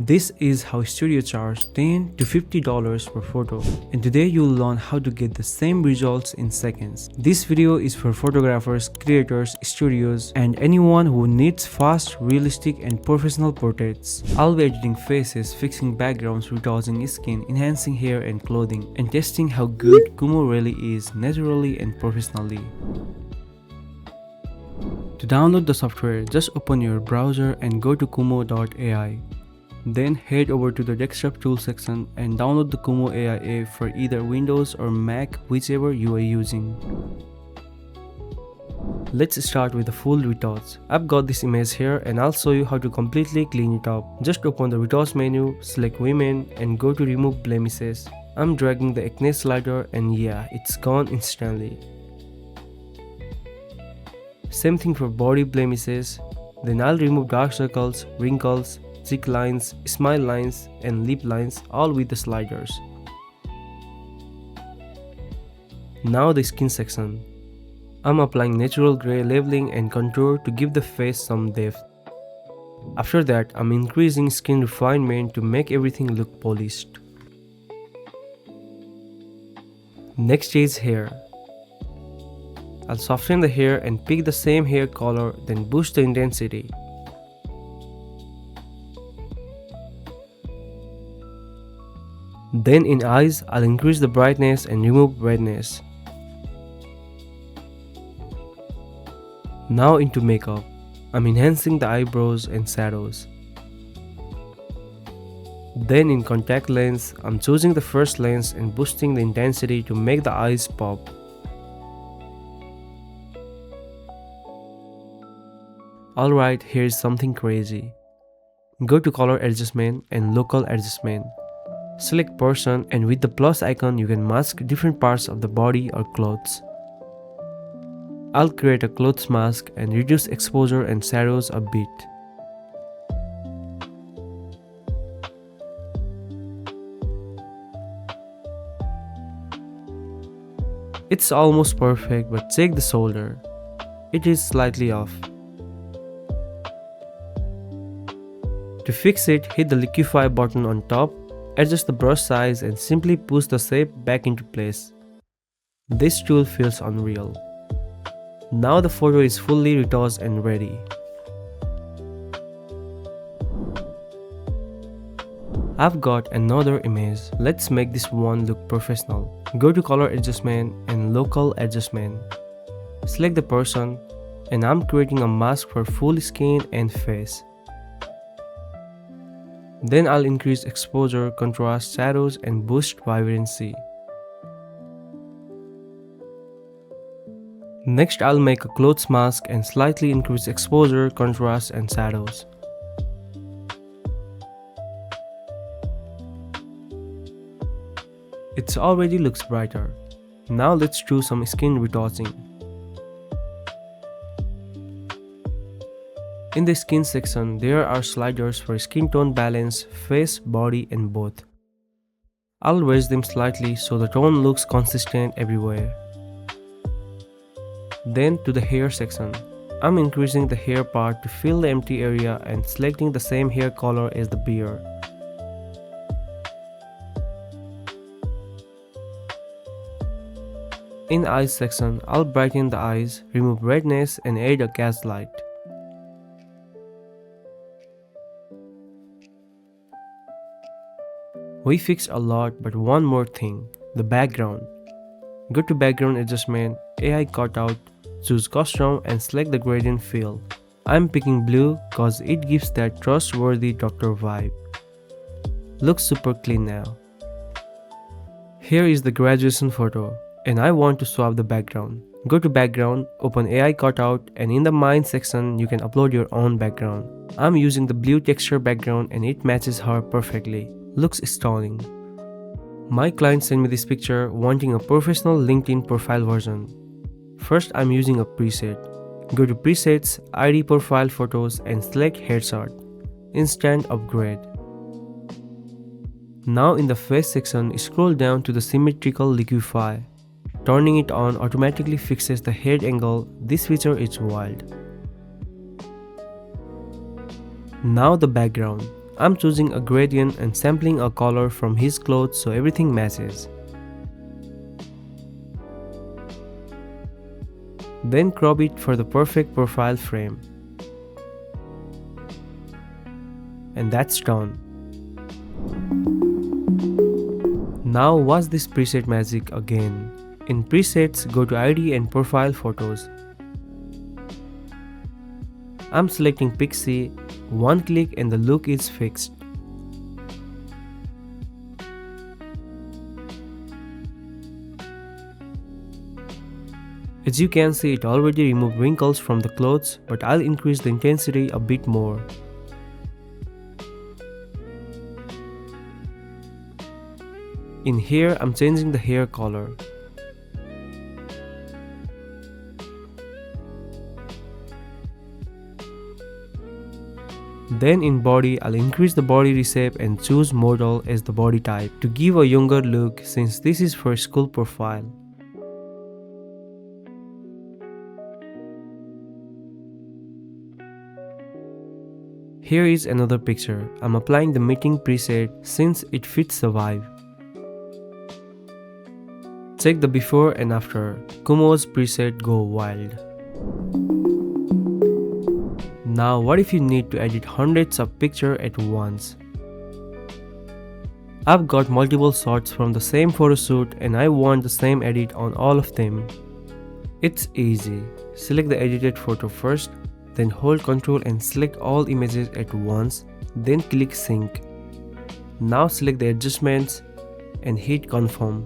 This is how studio charge $10 to $50 per photo, and today you'll learn how to get the same results in seconds. This video is for photographers, creators, studios, and anyone who needs fast, realistic, and professional portraits. I'll be editing faces, fixing backgrounds, retouching skin, enhancing hair and clothing, and testing how good Kumoo really is naturally and professionally. To download the software, just open your browser and go to Kumoo.ai. Then head over to the desktop tool section and download the Kumoo AI app for either Windows or Mac, whichever you are using. Let's start with the full retouch. I've got this image here and I'll show you how to completely clean it up. Just open the retouch menu, select women and go to remove blemishes. I'm dragging the acne slider and yeah, it's gone instantly. Same thing for body blemishes. Then I'll remove dark circles, wrinkles, cheek lines, smile lines, and lip lines, all with the sliders. Now the skin section. I'm applying natural gray leveling and contour to give the face some depth. After that, I'm increasing skin refinement to make everything look polished. Next is hair. I'll soften the hair and pick the same hair color, then boost the intensity. Then in eyes, I'll increase the brightness and remove redness. Now into makeup. I'm enhancing the eyebrows and shadows. Then in contact lens, I'm choosing the first lens and boosting the intensity to make the eyes pop. Alright, here's something crazy. Go to color adjustment and local adjustment. Select person and with the plus icon you can mask different parts of the body or clothes. I'll create a clothes mask and reduce exposure and shadows a bit. It's almost perfect, but check the shoulder. It is slightly off. To fix it, hit the liquify button on top. Adjust the brush size and simply push the shape back into place. This tool feels unreal. Now the photo is fully retouched and ready. I've got another image. Let's make this one look professional. Go to color adjustment and local adjustment. Select the person and I'm creating a mask for full skin and face. Then I'll increase exposure, contrast, shadows and boost vibrancy. Next I'll make a clothes mask and slightly increase exposure, contrast and shadows. It already looks brighter. Now let's do some skin retouching. In the skin section, there are sliders for skin tone balance, face, body and both. I'll raise them slightly so the tone looks consistent everywhere. Then to the hair section. I'm increasing the hair part to fill the empty area and selecting the same hair color as the beard. In eyes section, I'll brighten the eyes, remove redness and add a gaslight. We fixed a lot, but one more thing, the background. Go to background adjustment, AI cutout, choose custom and select the gradient fill. I'm picking blue cause it gives that trustworthy doctor vibe. Looks super clean now. Here is the graduation photo and I want to swap the background. Go to background, open AI cutout and in the mine section you can upload your own background. I'm using the blue texture background and it matches her perfectly. Looks stunning. My client sent me this picture wanting a professional LinkedIn profile version. First I'm using a preset. Go to presets, ID profile photos and select headshot. Instant upgrade. Now in the face section, scroll down to the symmetrical liquify. Turning it on automatically fixes the head angle. This feature is wild. Now the background. I'm choosing a gradient and sampling a color from his clothes so everything matches. Then crop it for the perfect profile frame. And that's done. Now watch this preset magic again. In presets, go to ID and profile photos. I'm selecting pixie, one click and the look is fixed. As you can see, it already removed wrinkles from the clothes, but I'll increase the intensity a bit more. In here, I'm changing the hair color. Then in body, I'll increase the body reshape and choose model as the body type to give a younger look since this is for school profile. Here is another picture. I'm applying the meeting preset since it fits the vibe. Check the before and after. Kumo's preset go wild. Now what if you need to edit hundreds of pictures at once? I've got multiple shots from the same photo shoot and I want the same edit on all of them. It's easy. Select the edited photo first, then hold Ctrl and select all images at once, then click sync. Now select the adjustments and hit confirm.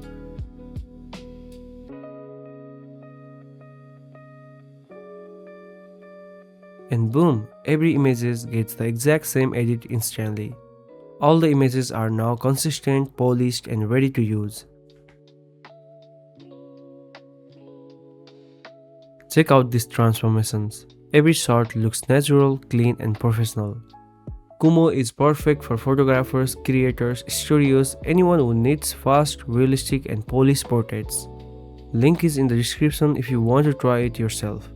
And boom, every image gets the exact same edit instantly. All the images are now consistent, polished and ready to use. Check out these transformations. Every shot looks natural, clean and professional. Kumoo is perfect for photographers, creators, studios, anyone who needs fast, realistic and polished portraits. Link is in the description if you want to try it yourself.